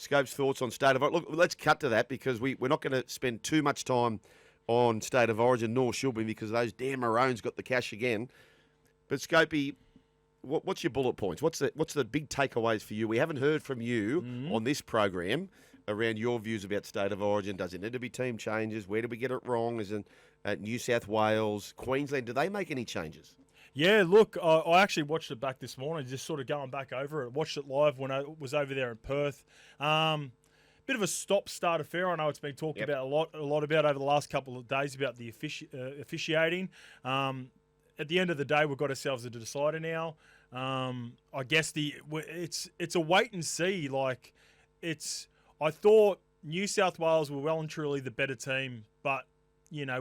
Scope's thoughts on State of Origin. Look, let's cut to that because we're not going to spend too much time on State of Origin, nor should we, because those damn Maroons got the cash again. But Scopey, what's your bullet points? What's the big takeaways for you? We haven't heard from you on this program around your views about State of Origin. Does it need to be team changes? Where did we get it wrong? Is it New South Wales, Queensland? Do they make any changes? Yeah, look, I actually watched it back this morning, just sort of going back over it. Watched it live when I was over there in Perth. Bit of a stop-start affair. I know it's been talked about a lot about over the last couple of days about the officiating. At the end of the day, we've got ourselves a decider now. I guess it's a wait and see. Like I thought New South Wales were well and truly the better team, but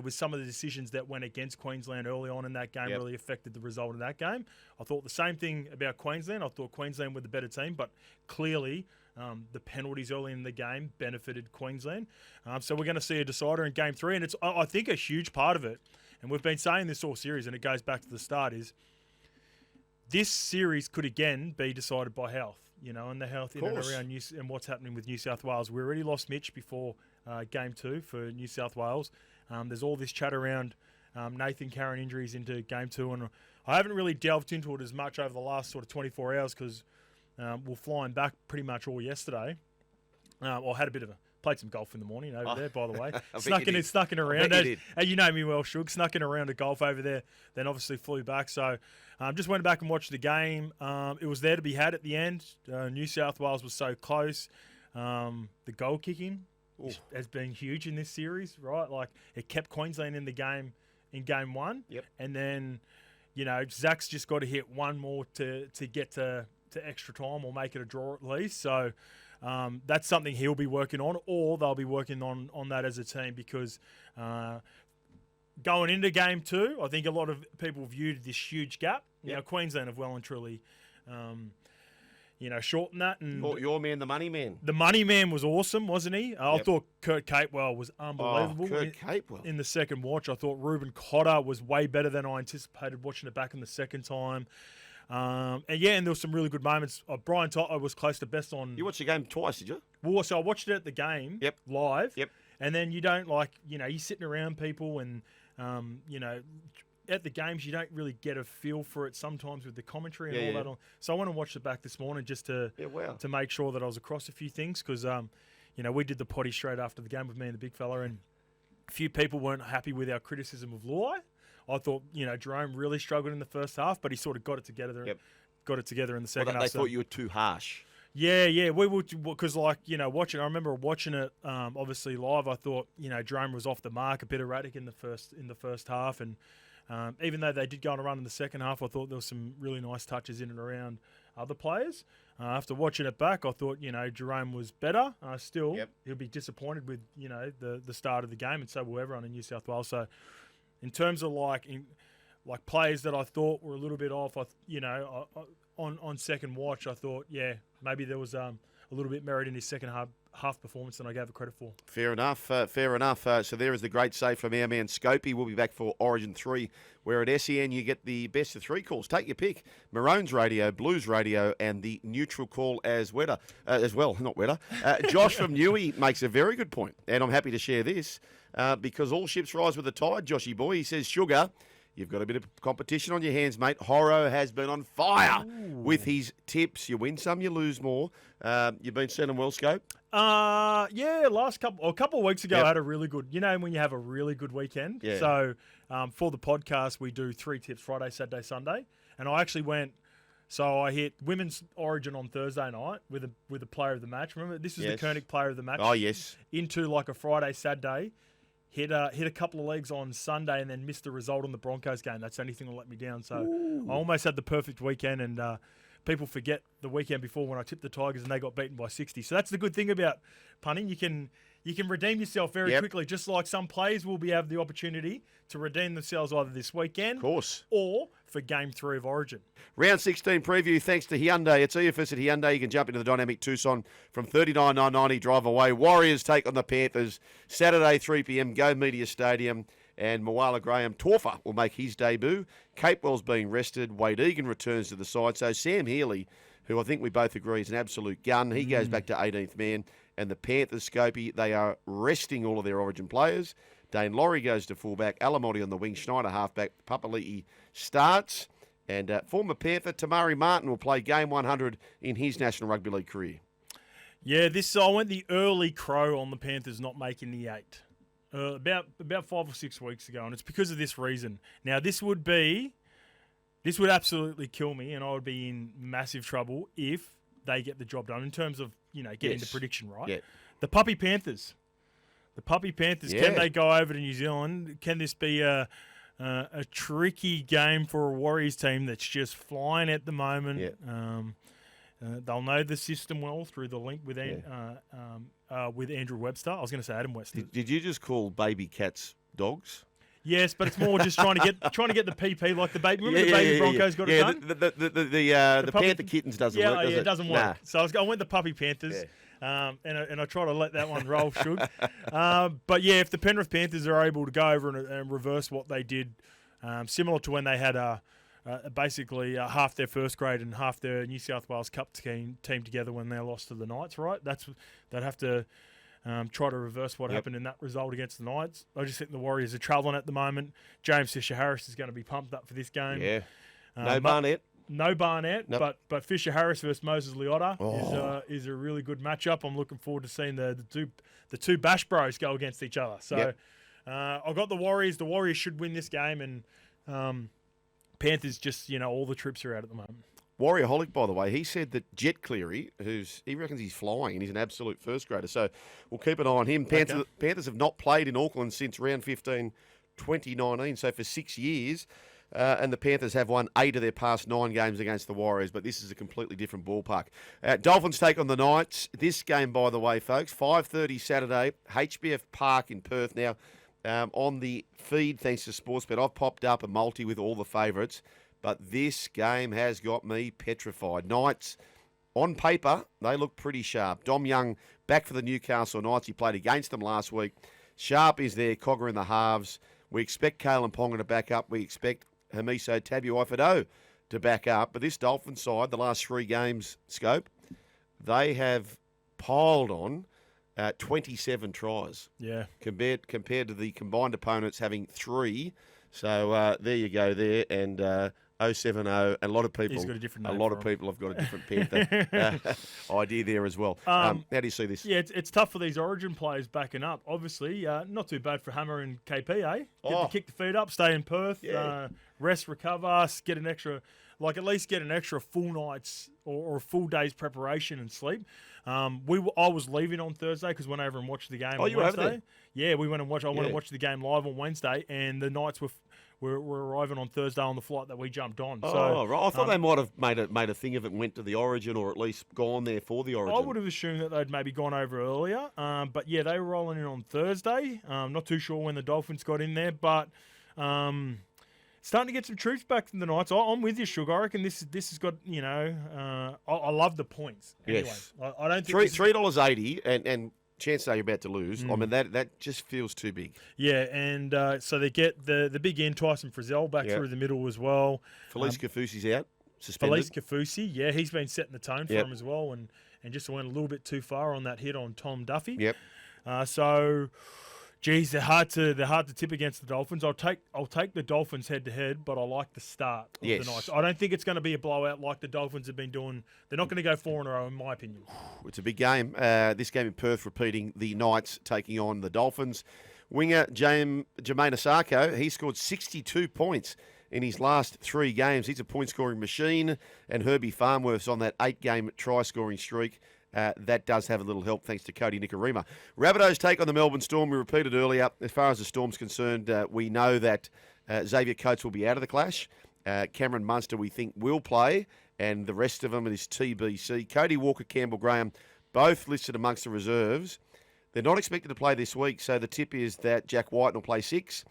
with some of the decisions that went against Queensland early on in that game really affected the result of that game. I thought the same thing about Queensland. I thought Queensland were the better team, but clearly the penalties early in the game benefited Queensland. So we're going to see a decider in Game 3, and it's I think a huge part of it, and we've been saying this all series, and it goes back to the start, is this series could again be decided by health, and the health in and around and what's happening with New South Wales. We already lost Mitch before Game 2 for New South Wales. There's all this chat around Nathan Carron injuries into Game 2, and I haven't really delved into it as much over the last sort of 24 hours because we're flying back pretty much all yesterday. I had played some golf in the morning over there, by the way. Snuck in around. You know me well, Shug. Snuck in around to golf over there, then obviously flew back. So just went back and watched the game. It was there to be had at the end. New South Wales was so close. The goal kicking has been huge in this series, right? Like, it kept Queensland in the game in Game 1. Yep. And then, Zach's just got to hit one more to get to extra time or make it a draw at least. So that's something he'll be working on, or they'll be working on that as a team, because going into Game 2, I think a lot of people viewed this huge gap. Queensland have well and truly shorten that. And your man, the money man. The money man was awesome, wasn't he? I thought Kurt Capewell was unbelievable. Capewell. In the second watch, I thought Ruben Cotter was way better than I anticipated watching it back in the second time. And there were some really good moments. Brian Toto was close to best on... You watched the game twice, did you? Well, so I watched it at the game live. Yep. And then you don't you're sitting around people and, at the games, you don't really get a feel for it sometimes with the commentary and all that. So I went and watched it back this morning just to make sure that I was across a few things, because, we did the potty straight after the game with me and the big fella, and a few people weren't happy with our criticism of Luai. I thought, Jerome really struggled in the first half, but he sort of got it together. Got it together in the second half. They thought you were too harsh. Yeah, we would, because watching. I remember watching it, obviously live. I thought, Jerome was off the mark, a bit erratic in the first half, and even though they did go on a run in the second half, I thought there was some really nice touches in and around other players. After watching it back, I thought, Jerome was better. Still, he'll be disappointed with, the start of the game, and so will everyone in New South Wales. So, in terms of players that I thought were a little bit off, on second watch, I thought, maybe there was a little bit merit in his second half performance than I gave it credit for. Fair enough. So there is the great save from our man Scopey. We'll be back for Origin 3, where at SEN you get the best of 3 calls. Take your pick. Maroons radio, Blues radio, and the neutral call as well. Josh from Newey makes a very good point, and I'm happy to share this because all ships rise with the tide, Joshy boy. He says, Sugar, you've got a bit of competition on your hands, mate. Horro has been on fire with his tips. You win some, you lose more. You've been sending well, Scope? A couple of weeks ago, I had a really good, when you have a really good weekend. Yeah. So for the podcast, we do 3 tips, Friday, Saturday, Sunday. And I actually went, so I hit Women's Origin on Thursday night with a player of the match. Remember, this is the Koenig player of the match. Oh, yes. Into a Friday, Saturday. Hit a couple of legs on Sunday and then missed the result on the Broncos game. That's the only thing that let me down. So I almost had the perfect weekend, and people forget the weekend before when I tipped the Tigers and they got beaten by 60. So that's the good thing about punting. You can redeem yourself very quickly, just like some players will have the opportunity to redeem themselves either this weekend, of course, or for Game 3 of Origin. Round 16 preview thanks to Hyundai. It's EFS at Hyundai. You can jump into the dynamic Tucson from $39,990 drive away. Warriors take on the Panthers Saturday 3 p.m. Go Media Stadium. And Moala Graham Torfa will make his debut. Capewell's being rested. Wade Egan returns to the side. So Sam Healy, who I think we both agree is an absolute gun. He goes back to 18th man. And the Panthers, Scopey, they are resting all of their Origin players. Dane Laurie goes to fullback, Alamotti on the wing, Schneider halfback, Papali'i starts. And former Panther Tamari Martin will play game 100 in his National Rugby League career. Yeah, I went the early crow on the Panthers not making the 8 about 5 or 6 weeks ago, and it's because of this reason. Now, this would absolutely kill me, and I would be in massive trouble if they get the job done in terms of getting the prediction right. Yeah. The Puppy Panthers. Can they go over to New Zealand? Can this be a tricky game for a Warriors team that's just flying at the moment? Yeah. They'll know the system well through the link with with Andrew Webster. I was going to say Adam Webster. Did you just call baby cats dogs? Yes, but it's more just trying to get the PP like the baby. Remember the baby Broncos got it done? The Panther Kittens doesn't work. It doesn't work. Nah. So I went the Puppy Panthers. Yeah. And I try to let that one roll, should. But yeah, if the Penrith Panthers are able to go over and reverse what they did, similar to when they had basically half their first grade and half their New South Wales Cup team together when they lost to the Knights, right? They'd have to try to reverse what happened in that result against the Knights. I just think the Warriors are travelling at the moment. James Fisher-Harris is going to be pumped up for this game. Yeah. No Barnett. No Barnett, Nope. but Fisher-Harris versus Moses Leota is a really good matchup. I'm looking forward to seeing the two Bash Bros go against each other. So I've got the Warriors. The Warriors should win this game, and Panthers just, all the troops are out at the moment. Warriorholic, by the way, he said that Jet Cleary, he reckons he's flying and he's an absolute first grader. So we'll keep an eye on him. Panthers have not played in Auckland since round 15, 2019. So for 6 years. And the Panthers have won 8 of their past 9 games against the Warriors, but this is a completely different ballpark. Dolphins take on the Knights. This game, by the way, folks, 5:30 Saturday, HBF Park in Perth. Now, on the feed, thanks to Sportsbet, I've popped up a multi with all the favourites, but this game has got me petrified. Knights, on paper, they look pretty sharp. Dom Young back for the Newcastle Knights. He played against them last week. Sharp is there, Cogger in the halves. We expect Kalen Ponga to back up. We expect Hamiso Tabuai-Fidow to back up. But this Dolphins side, the last 3 games, Scope, they have piled on 27 tries. Yeah. Compared to the combined opponents having 3. So there you go there. And 070, and a lot of people. He's got a different name. A lot of people have got a different Panther idea there as well. How do you see this? Yeah, it's tough for these Origin players backing up. Obviously, not too bad for Hammer and KP, eh? Kick the feet up, stay in Perth, rest, recover, get an extra, at least get an extra full night's or a full day's preparation and sleep. I was leaving on Thursday because went over and watched the game. On you were Wednesday. over there? Yeah, we went and watched. I went and watched the game live on Wednesday, and the Knights were arriving on Thursday on the flight that we jumped on. So, right. I thought they might have made a thing of it and went to the Origin, or at least gone there for the Origin. I would have assumed that they'd maybe gone over earlier. But yeah, they were rolling in on Thursday. Not too sure when the Dolphins got in there, but starting to get some troops back from the Knights. I'm with you, Sugar. I reckon this has got, I love the points. Anyway, yes. I don't think $3.80 and chances are you're about to lose. I mean, that just feels too big. Yeah, and so they get the big end, Tyson Frizzell, back through the middle as well. Felice Kafusi's out, suspended. Felice Kafusi, yeah, he's been setting the tone for him as well, and just went a little bit too far on that hit on Tom Duffy. Yep. So, geez, they're hard to tip against the Dolphins. I'll take the Dolphins head to head, but I like the start of the Knights. I don't think it's going to be a blowout like the Dolphins have been doing. They're not going to go 4 in a row, in my opinion. It's a big game. This game in Perth, repeating the Knights taking on the Dolphins. Winger Jermaine Asako, he scored 62 points in his last 3 games. He's a point-scoring machine, and Herbie Farnworth's on that 8-game try-scoring streak. That does have a little help thanks to Cody Nikorima. Rabbitohs take on the Melbourne Storm. We repeated earlier, as far as the Storm's concerned, we know that Xavier Coates will be out of the clash. Cameron Munster, we think, will play, and the rest of them is TBC. Cody Walker, Campbell Graham, both listed amongst the reserves. They're not expected to play this week, so the tip is that Jack White will play 6.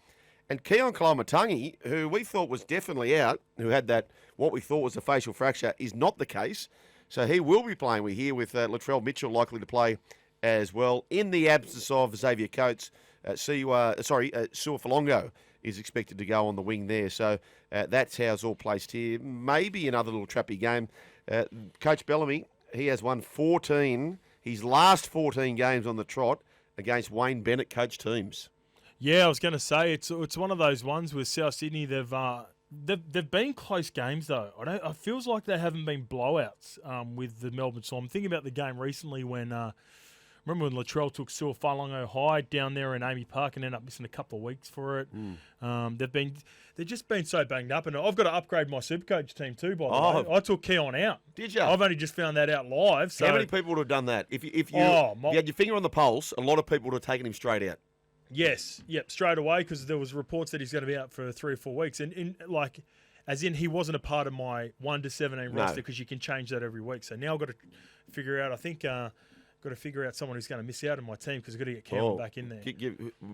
And Keon Kalamatangi, who we thought was definitely out, who had that, what we thought was a facial fracture, is not the case. So he will be playing. We hear with Latrell Mitchell likely to play as well. In the absence of Xavier Coates, Sua Falongo is expected to go on the wing there. So that's how it's all placed here. Maybe another little trappy game. Coach Bellamy, he has won 14, his last 14 games on the trot against Wayne Bennett coach teams. Yeah, I was going to say it's one of those ones with South Sydney. They've been close games though. It feels like they haven't been blowouts with the Melbourne Storm. I'm thinking about the game recently when remember when Latrell took Sua Whalango High down there in Amy Park and ended up missing a couple of weeks for it. They've just been so banged up, and I've got to upgrade my Supercoach team too. By the way, I took Keon out. Did you? I've only just found that out live. So how many people would have done that? If you had your finger on the pulse, a lot of people would have taken him straight out. Yes, straight away, because there was reports that he's going to be out for 3 or 4 weeks, and he wasn't a part of my 1 to 17 roster, because you can change that every week. So now I've got to figure out. I think got to figure out someone who's going to miss out on my team, because I've got to get Calvin back in there.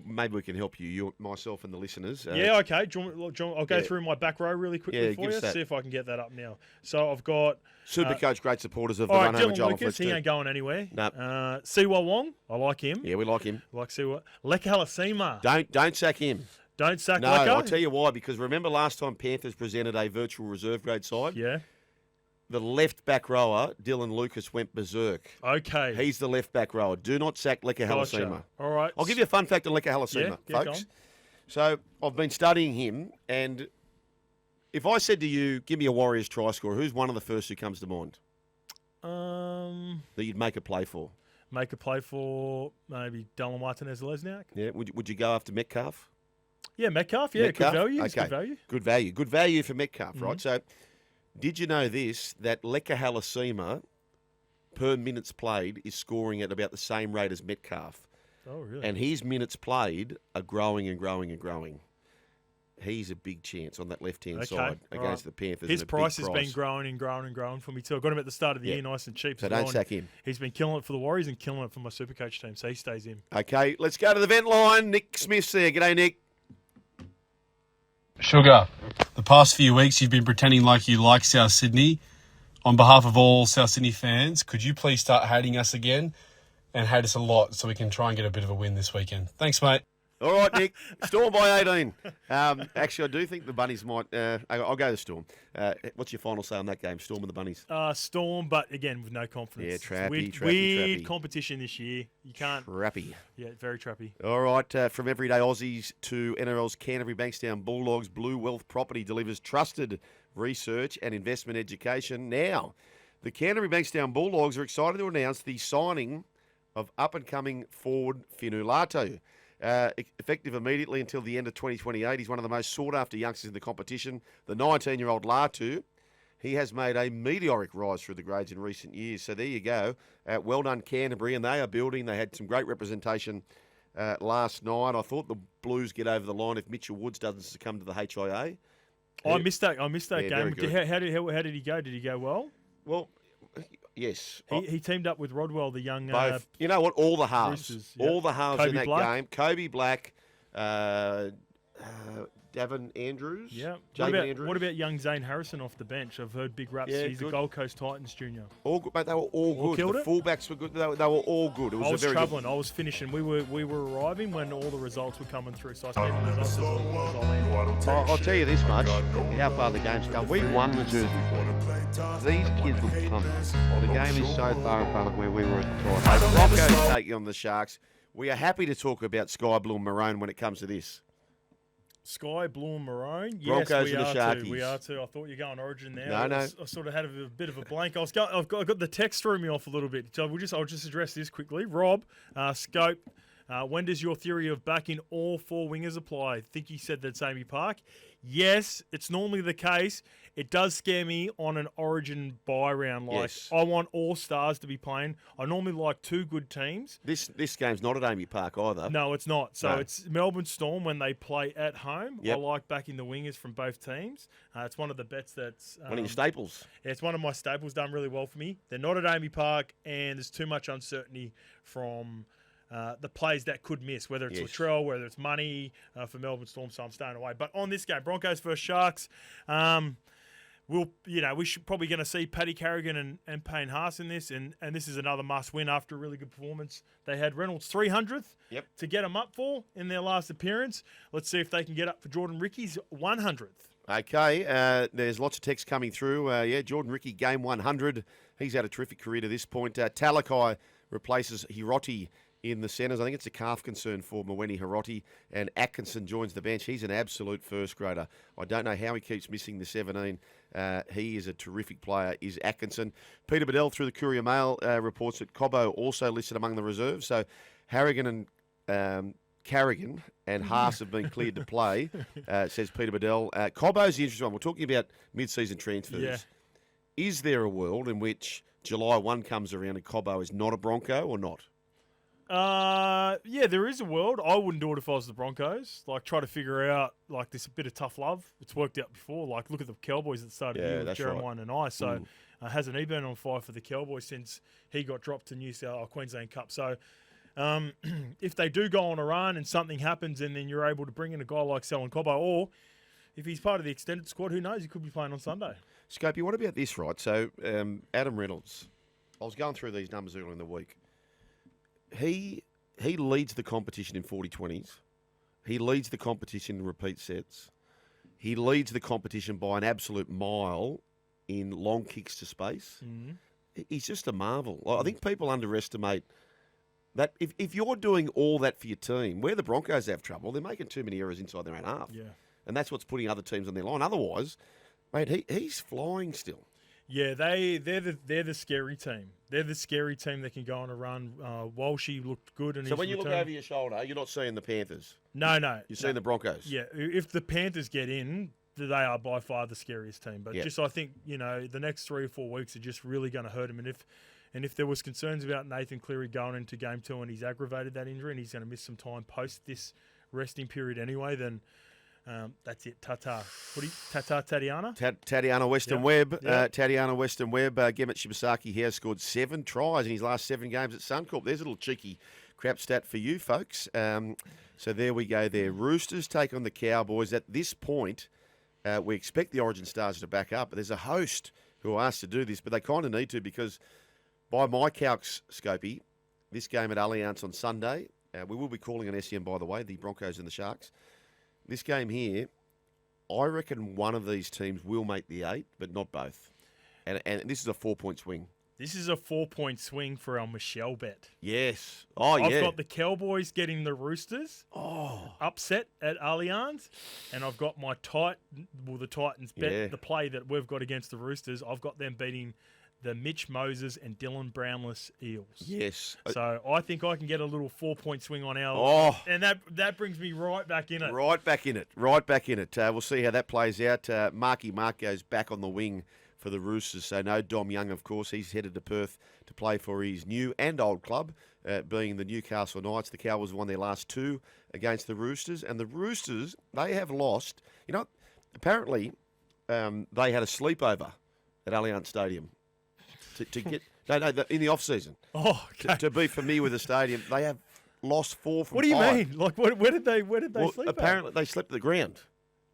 Maybe we can help you, myself, and the listeners. Yeah, okay. I'll go through my back row really quickly for you. See if I can get that up now. So I've got Supercoach, great supporters of the run home with Joel and Fletch. He ain't going anywhere. No. Siwa Wong, I like him. Yeah, we like him. Like Siwa. Leka Halasima. Don't sack him. Don't sack No, Leka? I'll tell you why. Because remember last time Panthers presented a virtual reserve grade side? Yeah. The left back rower, Dylan Lucas, went berserk. Okay. He's the left back rower. Do not sack Leka Halasima. Gotcha. All right. I'll give you a fun fact on Leka Halasima, folks. So I've been studying him, and if I said to you, give me a Warriors try scorer, who's one of the first who comes to mind that you'd make a play for? Make a play for maybe Dylan Martinez-Lesniak? Yeah. Would you go after Metcalf? Yeah, Metcalf. Yeah, Metcalf? good value. Okay. Good value. Good value. Good value for Metcalf, right? So did you know this, that Leka Halasima, per minutes played, is scoring at about the same rate as Metcalf? Oh, really? And his minutes played are growing and growing and growing. He's a big chance on that left-hand side against the Panthers. His price has been growing and growing and growing for me too. I got him at the start of the year nice and cheap. So don't sack him. He's been killing it for the Warriors and killing it for my Supercoach team, so he stays in. Okay, let's go to the vent line. Nick Smith's there. G'day, Nick. Sugar, the past few weeks you've been pretending like you like South Sydney. On behalf of all South Sydney fans, could you please start hating us again and hate us a lot so we can try and get a bit of a win this weekend? Thanks, mate. All right, Nick. Storm by 18. Actually, I do think the Bunnies might... I'll go the Storm. What's your final say on that game, Storm and the Bunnies? Storm, but again, with no confidence. Yeah, weird competition this year. You can't... Trappy. Yeah, very trappy. All right, from everyday Aussies to NRL's Canterbury Bankstown Bulldogs, Blue Wealth Property delivers trusted research and investment education. Now, the Canterbury Bankstown Bulldogs are excited to announce the signing of up-and-coming forward Finu Lato. Effective immediately until the end of 2028. He's one of the most sought-after youngsters in the competition. The 19-year-old Latu, he has made a meteoric rise through the grades in recent years. So there you go. Well done, Canterbury, and they are building. They had some great representation last night. I thought the Blues get over the line if Mitchell Woods doesn't succumb to the HIA. I missed that game. How did he go? Did he go well? Well, yes. He teamed up with Rodwell, the young... Both. You know what? All the halves. Roosters, yep. All the halves Kobe in that Black. game. Kobe Black, Davin Andrews. Yeah. Andrews. What about young Zane Harrison off the bench? I've heard big raps. Yeah, He's good. a Gold Coast Titans junior. All good, mate. They were all good. killed The it? fullbacks were good. They were all good. It was I was a very travelling. good... I was finishing. We were arriving when all the results were coming through. So I stayed in the as long as I landed. I'll tell you this much. How far the game's come. We won the Jersey. These kids look pumped. The game is so far apart where we were at the time. Hey, Broncos taking on the Sharks. We are happy to talk about sky blue and maroon when it comes to this. Sky blue and maroon. Broncos yes, and the Sharkies. We are too. I thought you were going Origin there. No. I sort of had a bit of a blank. I've got the text threw me off a little bit. So I'll just address this quickly. Rob, Scope. When does your theory of backing all four wingers apply? I think you said that's Amy Park. Yes, it's normally the case. It does scare me on an Origin bye round. Yes. I want all stars to be playing. I normally like two good teams. This game's not at Amy Park either. No, it's not. So No. it's Melbourne Storm when they play at home. Yep. I like backing the wingers from both teams. It's one of the bets that's... One of your staples. It's one of my staples, done really well for me. They're not at Amy Park, and there's too much uncertainty from... the plays that could miss, whether it's Latrell, whether it's money for Melbourne Storm, so I'm staying away. But on this game, Broncos versus Sharks, we should probably going to see Paddy Carrigan and Payne Haas in this, and this is another must-win after a really good performance. They had Reynolds' 300th to get them up for in their last appearance. Let's see if they can get up for Jordan Ricky's 100th. Okay, there's lots of text coming through. Jordan Ricky, game 100. He's had a terrific career to this point. Talakai replaces Hiroti in the centres. I think it's a calf concern for Mweni Hiroti. And Atkinson joins the bench. He's an absolute first grader. I don't know how he keeps missing the 17. He is a terrific player, is Atkinson. Peter Bedell through the Courier Mail reports that Cobbo also listed among the reserves. So Harrigan and Carrigan and Haas have been cleared to play, says Peter Bedell. Cobbo's the interesting one. We're talking about mid-season transfers. Yeah. Is there a world in which July 1 comes around and Cobbo is not a Bronco or not? Yeah, there is a world. I wouldn't do it if I was the Broncos. Like, try to figure out, like, this bit of tough love. It's worked out before. Like, look at the Cowboys at the start of the year with Jeremiah and I. So, hasn't he been on fire for the Cowboys since he got dropped to Queensland Cup? So, if they do go on a run and something happens and then you're able to bring in a guy like Selwyn Cobbo, or if he's part of the extended squad, who knows? He could be playing on Sunday. Scopey, what about this, right? So, Adam Reynolds, I was going through these numbers earlier in the week. He leads the competition in 40-20s. He leads the competition in repeat sets. He leads the competition by an absolute mile in long kicks to space. Mm-hmm. He's just a marvel. I think people underestimate that if you're doing all that for your team, where the Broncos have trouble, they're making too many errors inside their own half. Yeah. And that's what's putting other teams on their line. Otherwise, mate, he's flying still. Yeah, they're the scary team. They're the scary team that can go on a run. Walshy looked good. So when you look over your shoulder, you're not seeing the Panthers? No. You're seeing the Broncos? Yeah, if the Panthers get in, they are by far the scariest team. But I think, the next 3 or 4 weeks are just really going to hurt him. And if there was concerns about Nathan Cleary going into game 2 and he's aggravated that injury and he's going to miss some time post this resting period anyway, then that's it. Ta-ta. Tatiana? Tatiana Weston-Webb. Tatiana Weston-Webb. Gemmet Shibasaki has scored 7 tries in his last 7 games at Suncorp. There's a little cheeky crap stat for you folks. So there we go there. Roosters take on the Cowboys. At this point, we expect the Origin Stars to back up. But there's a host who are asked to do this, but they kind of need to because by my calcs, Scopey, this game at Allianz on Sunday, we will be calling on SEN, by the way, the Broncos and the Sharks. This game here, I reckon one of these teams will make the 8, but not both. And this is a 4-point swing. This is a 4-point swing for our Michelle bet. Yes. I've got the Cowboys getting the Roosters upset at Allianz, and I've got my the Titans bet, the play that we've got against the Roosters. I've got them beating the Mitch Moses and Dylan Brownless Eels. Yes. So I think I can get a little 4-point swing on our... And that brings me right back in it. Right back in it. We'll see how that plays out. Marky Mark goes back on the wing for the Roosters. So no Dom Young, of course. He's headed to Perth to play for his new and old club, being the Newcastle Knights. The Cowboys won their last 2 against the Roosters. And the Roosters, they have lost... apparently they had a sleepover at Allianz Stadium. To get in the off season. To be familiar with the stadium, they have lost 4 from 5. What do you mean? Like, where did they sleep? Apparently, they slept at the ground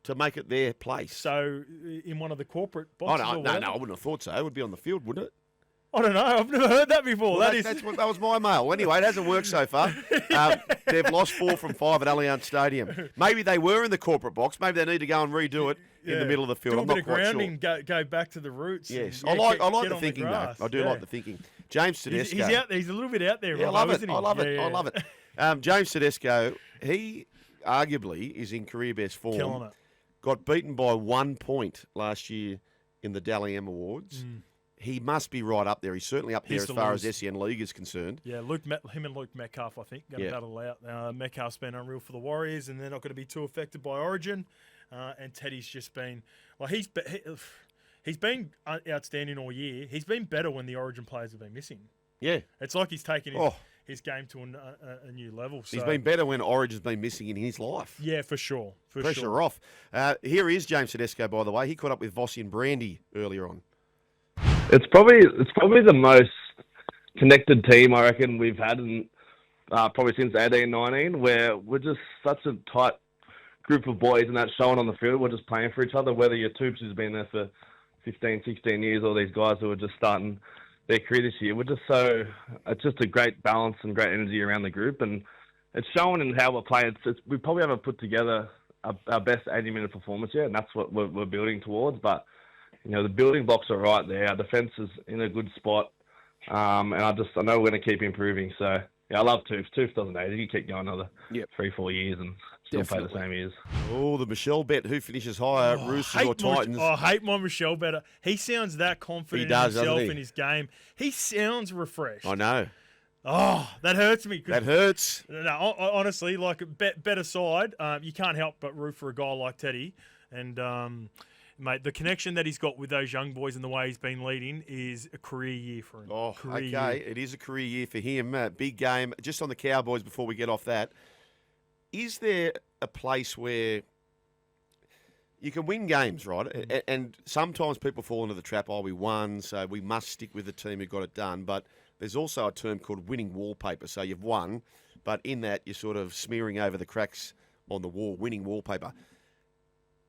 to make it their place. So, in one of the corporate boxes? No, I wouldn't have thought so. It would be on the field, wouldn't it? I don't know. I've never heard that before. Well, that was my mail. Anyway, it hasn't worked so far. They've lost 4 from 5 at Allianz Stadium. Maybe they were in the corporate box. Maybe they need to go and redo it in the middle of the field. I'm not quite sure. Go back to the roots. Yes, I like the thinking though. I do like the thinking. James Tedesco. He's out there. He's a little bit out there. Yeah, I love it. I love it. James Tedesco. He arguably is in career best form. Killing it. Got beaten by 1 point last year in the Dally M Awards. He must be right up there. He's certainly up there as far as SEN League is concerned. Yeah, him and Luke Metcalf, I think, going to battle out. Metcalf's been unreal for the Warriors, and they're not going to be too affected by Origin. And Teddy's just been he's been outstanding all year. He's been better when the Origin players have been missing. Yeah, it's like he's taken his game to a new level. So. He's been better when Origin's been missing in his life. Yeah, for sure. Pressure off. Here is James Tedesco, by the way. He caught up with Vossi and Brandy earlier on. It's probably the most connected team I reckon we've had in probably since 18-19, where we're just such a tight group of boys, and that's showing on the field. We're just playing for each other, whether your Toops who's been there for 15, 16 years, or these guys who are just starting their career this year. It's just a great balance and great energy around the group, and it's showing in how we're playing. We probably haven't put together our best 80-minute performance yet, and that's what we're building towards. But the building blocks are right there. Our defence is in a good spot, and I know we're going to keep improving. So yeah, I love Toof. Toof doesn't age. You keep going another 3-4 years and still play the same years. Oh, the Michelle bet. Who finishes higher, Roosters or Titans? I hate my Michelle better. He sounds that confident in himself in his game. He sounds refreshed. I know. Oh, that hurts me. That hurts. No, honestly, like bet aside, you can't help but root for a guy like Teddy. And, mate, the connection that he's got with those young boys and the way he's been leading is a career year for him. Oh, okay. It is a career year for him. Big game. Just on the Cowboys before we get off that, is there a place where you can win games, right? And sometimes people fall into the trap, we won, so we must stick with the team who got it done. But there's also a term called winning wallpaper. So you've won, but in that you're sort of smearing over the cracks on the wall, winning wallpaper.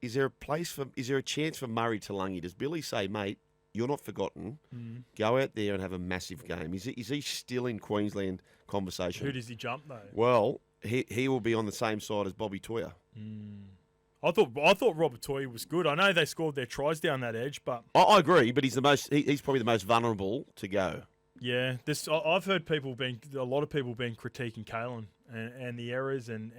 Is there a chance for Murray Talangi? Does Billy say, mate, you're not forgotten. Go out there and have a massive game. Is he still in Queensland conversation? Who does he jump, though? Well, he will be on the same side as Bobby Toyer. I thought Robert Toyer was good. I know they scored their tries down that edge, but I agree. But he's probably the most vulnerable to go. Yeah, I've heard a lot of people been critiquing Colin and the errors and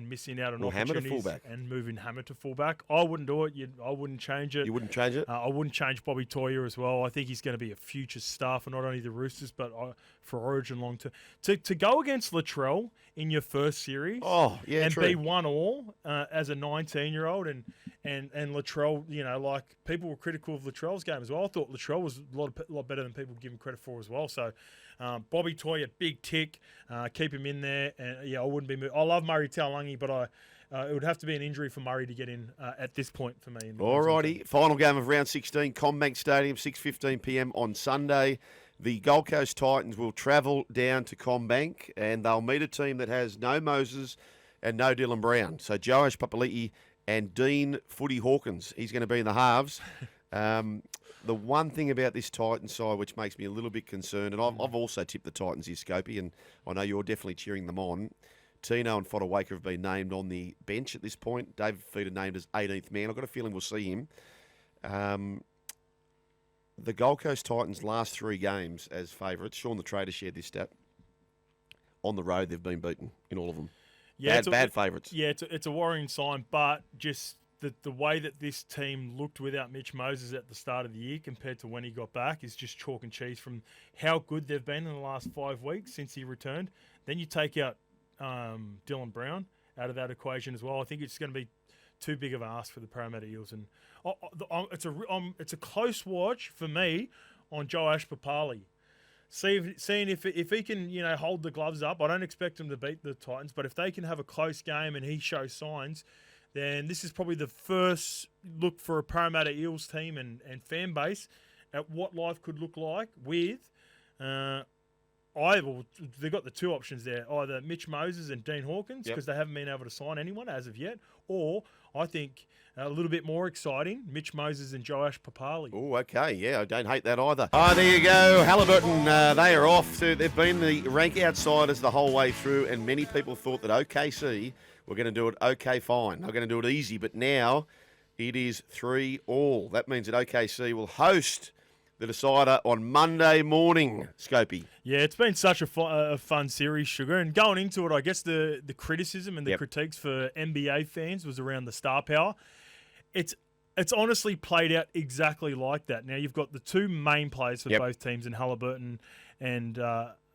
missing out on opportunities and moving Hammer to fullback. I wouldn't do it. I wouldn't change it. You wouldn't change it? I wouldn't change Bobby Toyer as well. I think he's going to be a future star for not only the Roosters but for Origin long term. To go against Latrell in your first series and true. be 1-1 as a 19-year-old and Latrell, like people were critical of Latrell's game as well. I thought Latrell was a lot better than people give him credit for as well. So Bobby Toyer, big tick, keep him in there. And I wouldn't be. I love Murray Taulagi, but it would have to be an injury for Murray to get in at this point for me. Alrighty, final game of round 16, CommBank Stadium, 6:15 p.m. on Sunday. The Gold Coast Titans will travel down to CommBank and they'll meet a team that has no Moses and no Dylan Brown. So Joash Papali'i and Dean Footy Hawkins. He's going to be in the halves. The one thing about this Titans side which makes me a little bit concerned, and I've also tipped the Titans here, Scopey, and I know you're definitely cheering them on. Tino and Fodawaker have been named on the bench at this point. David Feeder named as 18th man. I've got a feeling we'll see him. The Gold Coast Titans' last 3 games as favourites, Sean the Trader shared this stat, on the road they've been beaten in all of them. Yeah, bad favourites. Yeah, it's a worrying sign, but just the way that this team looked without Mitch Moses at the start of the year compared to when he got back is just chalk and cheese from how good they've been in the last 5 weeks since he returned. Then you take out Dylan Brown out of that equation as well. I think it's going to be too big of an ask for the Parramatta Eels, and it's a close watch for me on Joash Papali'i. Seeing if he can hold the gloves up. I don't expect him to beat the Titans, but if they can have a close game and he shows signs, then this is probably the first look for a Parramatta Eels team and fan base at what life could look like with they've got the 2 options there, either Mitch Moses and Dean Hawkins, because they haven't been able to sign anyone as of yet, or I think a little bit more exciting, Mitch Moses and Joash Papali'i. Oh, okay, yeah, I don't hate that either. There you go, Halliburton, they are off. They've been the rank outsiders the whole way through, and many people thought that OKC were going to do it okay fine. They're going to do it easy, but now it is 3-3. That means that OKC will host the decider on Monday morning, Scopey. Yeah, it's been such a fun series, Sugar. And going into it, I guess the criticism and the critiques for NBA fans was around the star power. It's honestly played out exactly like that. Now, you've got the 2 main players for both teams in Halliburton and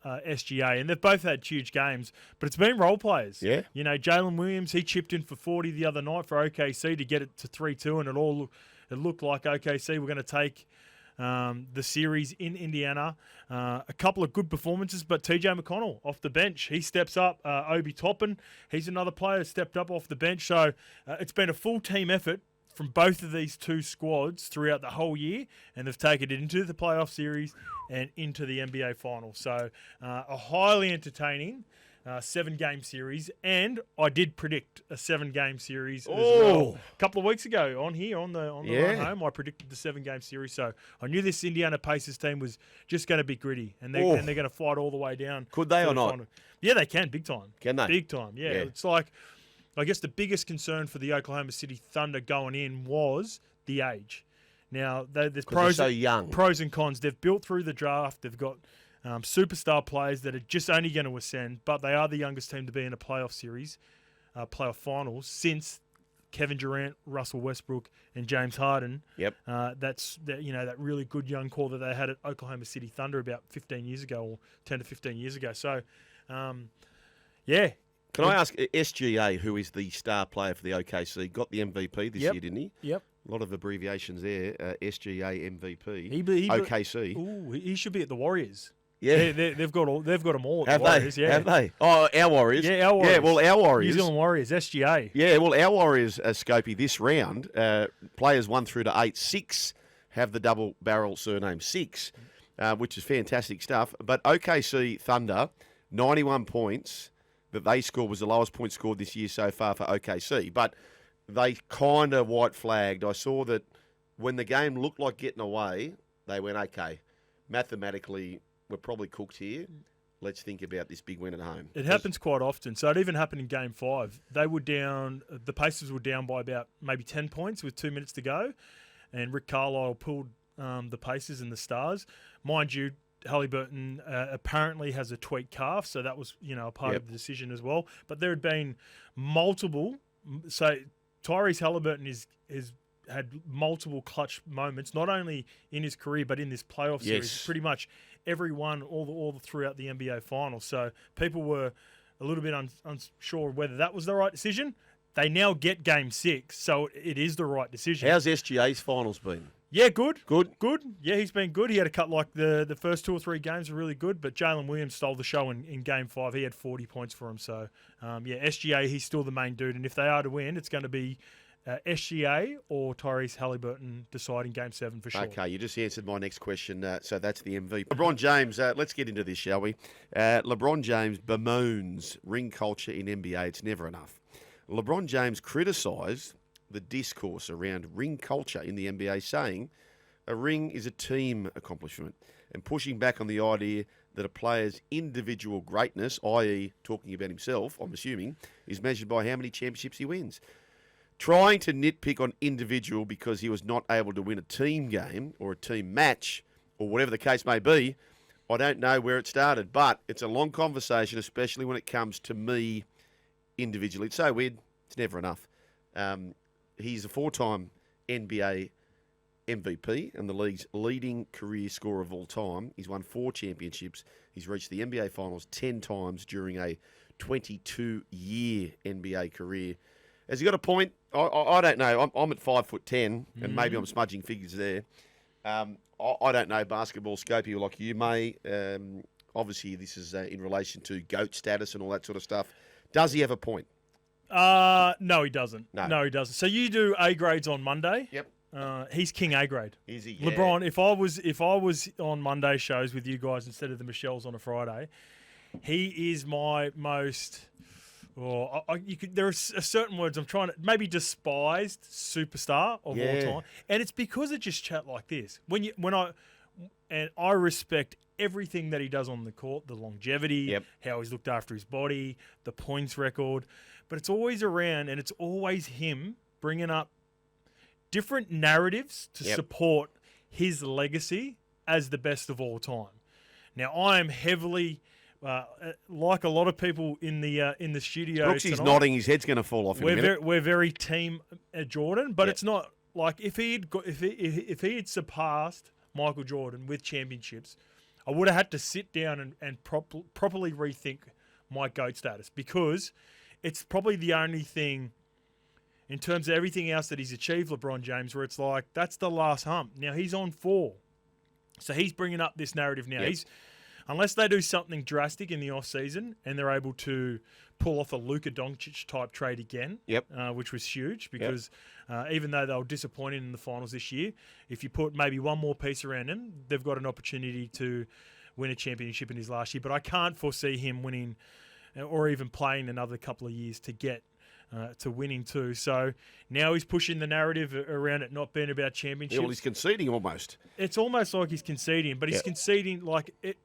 SGA, and they've both had huge games, but it's been role players. Yeah. Jalen Williams, he chipped in for 40 the other night for OKC to get it to 3-2, and it looked like OKC were going to take the series in Indiana. A couple of good performances, but TJ McConnell off the bench, he steps up. Obi Toppin, he's another player that stepped up off the bench. So it's been a full team effort from both of these 2 squads throughout the whole year, and they've taken it into the playoff series and into the NBA final. So a highly entertaining 7-game series, and I did predict a 7-game series as well. A couple of weeks ago on the run home, I predicted the 7-game series. So I knew this Indiana Pacers team was just going to be gritty, and they're going to fight all the way down. Could they or not? Final. Yeah, they can, big time. Can they? Big time, yeah. It's like I guess the biggest concern for the Oklahoma City Thunder going in was the age. Now, there's pros, so young. pros and cons. They've built through the draft. They've got superstar players that are just only going to ascend, but they are the youngest team to be in a playoff series, playoff finals, since Kevin Durant, Russell Westbrook, and James Harden. Yep. That's that really good young core that they had at Oklahoma City Thunder about 15 years ago, or 10 to 15 years ago. So, yeah. Can I ask SGA, who is the star player for the OKC, got the MVP this year, didn't he? Yep. A lot of abbreviations there. SGA MVP. OKC. OKC. He should be at the Warriors. Yeah. They've got them all at Have the Warriors. they? Yeah. Have they? Oh, our Warriors. Yeah, our Warriors. Yeah, well, our Warriors. New Zealand Warriors, SGA. Yeah, well, our Warriors, Scopey, this round, players 1 through to 8, 6 have the double barrel surname 6, which is fantastic stuff. But OKC Thunder, 91 points that they scored was the lowest point scored this year so far for OKC. But they kind of white flagged. I saw that when the game looked like getting away, they went, okay, mathematically, we're probably cooked here. Let's think about this big win at home. It happens quite often. So it even happened in Game 5. They were down, the Pacers were down by about maybe 10 points with 2 minutes to go. And Rick Carlisle pulled the Pacers and the Stars. Mind you, Halliburton apparently has a tweaked calf, so that was a part of the decision as well. But there had been multiple. So Tyrese Halliburton is had multiple clutch moments, not only in his career but in this playoff series. Pretty much everyone, all throughout the NBA Finals. So people were a little bit unsure whether that was the right decision. They now get Game 6, so it is the right decision. How's SGA's finals been? Yeah, good. Good? Yeah, he's been good. He had a cut like the first 2 or 3 games were really good, but Jalen Williams stole the show in Game 5. He had 40 points for him. So, SGA, he's still the main dude. And if they are to win, it's going to be SGA or Tyrese Halliburton deciding Game 7 for sure. Okay, you just answered my next question. So that's the MVP. LeBron James, let's get into this, shall we? LeBron James bemoans ring culture in NBA. It's never enough. LeBron James criticised the discourse around ring culture in the NBA, saying a ring is a team accomplishment and pushing back on the idea that a player's individual greatness, i.e. talking about himself, I'm assuming, is measured by how many championships he wins. Trying to nitpick on individual because he was not able to win a team game or a team match or whatever the case may be, I don't know where it started, but it's a long conversation, especially when it comes to me individually. It's so weird. It's never enough. He's a 4-time NBA MVP and the league's leading career scorer of all time. He's won 4 championships. He's reached the NBA Finals 10 times during a 22-year NBA career. Has he got a point? I don't know. I'm at 5'10", and maybe I'm smudging figures there. I don't know basketball, Scopey, like you may. Obviously, this is in relation to GOAT status and all that sort of stuff. Does he have a point? No, he doesn't. No, he doesn't. So you do A grades on Monday. Yep. He's King A grade. Is he? Yeah. LeBron. If I was on Monday shows with you guys instead of the Michelles on a Friday, he is my most. There are certain words I'm trying to maybe despised superstar of all time, and it's because of just chat like this. I respect everything that he does on the court, the longevity, how he's looked after his body, the points record, but it's always around, and it's always him bringing up different narratives to support his legacy as the best of all time. Now, I am heavily. Like a lot of people in the studio, Brooksy's nodding. His head's going to fall off in a minute. We're very team Jordan, but it's not like if he had surpassed Michael Jordan with championships, I would have had to sit down and properly rethink my GOAT status, because it's probably the only thing in terms of everything else that he's achieved, LeBron James, where it's like that's the last hump. Now he's on 4, so he's bringing up this narrative now. Unless they do something drastic in the off-season and they're able to pull off a Luka Doncic type trade again, which was huge because even though they were disappointed in the finals this year, if you put maybe one more piece around him, they've got an opportunity to win a championship in his last year. But I can't foresee him winning or even playing another couple of years to get to winning too. So now he's pushing the narrative around it not being about championships. Yeah, well, he's conceding almost. It's almost like he's conceding, but he's conceding like it.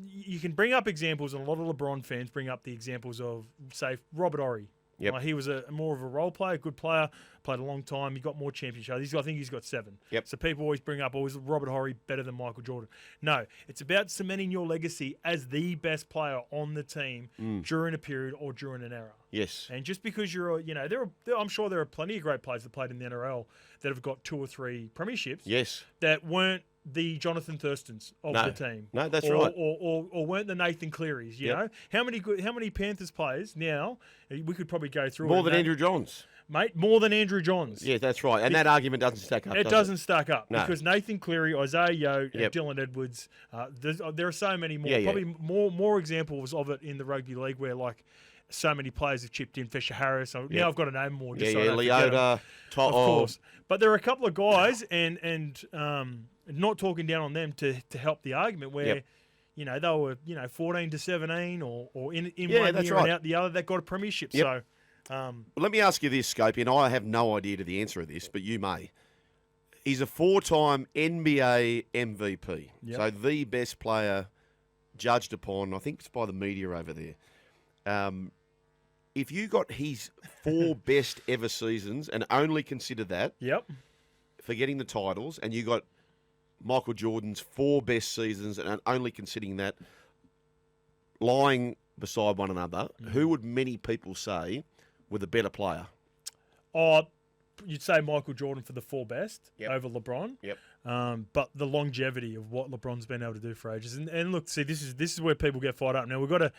You can bring up examples, and a lot of LeBron fans bring up the examples of, say, Robert Horry Yep. Like, he was more of a role player, good player, played a long time. He got more championships. I think he's got 7. Yep. So people always bring up, is Robert Horry better than Michael Jordan? No, it's about cementing your legacy as the best player on the team during a period or during an era. Yes. And just because I'm sure there are plenty of great players that played in the NRL that have got 2 or 3 premierships. Yes. That weren't the Jonathan Thurstons of No. the team. No, that's right. Or weren't the Nathan Clearys, you know? How many Panthers players now, we could probably go through More than Andrew Johns. Mate, more than Andrew Johns. Yeah, that's right. And that argument doesn't stack up, It doesn't stack up. No. Because Nathan Cleary, Isaiah Yeo, Yep. Dylan Edwards, there are so many more. Yeah, yeah. Probably more examples of it in the rugby league where, like, so many players have chipped in. Fisher Harris. Now I've got to name more. Just so I don't forget them. Leota, Of course. But there are a couple of guys, and not talking down on them to help the argument where, they were 14 to 17 or in one year that's and right. out the other that got a premiership. Yep. So, Well, let me ask you this, Scopey, and I have no idea to the answer of this, but you may. He's a 4-time NBA MVP. Yep. So the best player judged upon, I think it's by the media over there. If you got his 4 best ever seasons and only consider that, yep. forgetting the titles, and you got Michael Jordan's 4 best seasons and only considering that, lying beside one another, who would many people say were the better player? Oh, you'd say Michael Jordan for the 4 best Yep. over LeBron. Yep. But the longevity of what LeBron's been able to do for ages, and look, see, this is where people get fired up. Now we've got a